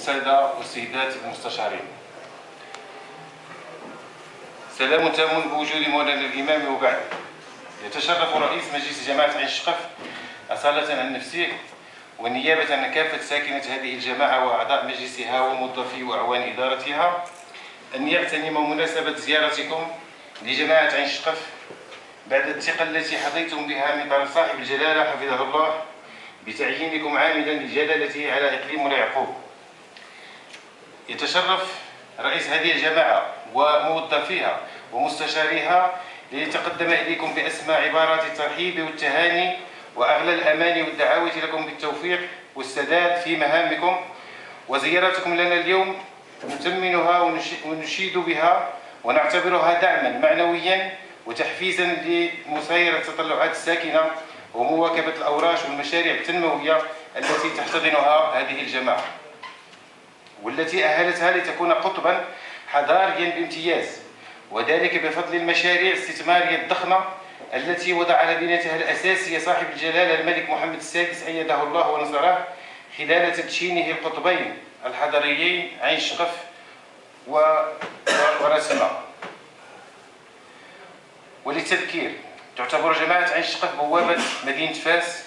السادة والسيدات المستشارين، سلام تام بوجود مولانا الإمام. وبعد، يتشرف رئيس مجلس جماعة عين الشقف أصالة عن نفسه ونيابة عن كافة ساكنة هذه الجماعة وأعضاء مجلسها وموظفي وأعوان إدارتها أن يغتنم مناسبة زيارتكم لجماعة عين الشقف بعد الثقة التي حظيتم بها من طرف صاحب الجلالة حفظه الله بتعيينكم عاملا لجلالته على إقليم مولاي يعقوب. يتشرف رئيس هذه الجماعة وموظفيها ومستشاريها ليتقدم إليكم بأسمى عبارات الترحيب والتهاني وأغلى الأماني والدعاوى لكم بالتوفيق والسداد في مهامكم. وزيارتكم لنا اليوم نثمنها ونشيد بها ونعتبرها دعما معنويا وتحفيزا لمسايرة تطلعات الساكنة ومواكبة الأوراش والمشاريع التنموية التي تحتضنها هذه الجماعة، والتي أهلتها لتكون قطبا حضاريا بامتياز، وذلك بفضل المشاريع الاستثمارية الضخمة التي وضع على بنيتها الأساسية صاحب الجلالة الملك محمد السادس أيده الله ونصره خلال تدشينه القطبين الحضاريين عين الشقف ورسمة. وللتذكير، تعتبر جماعة عين الشقف بوابة مدينة فاس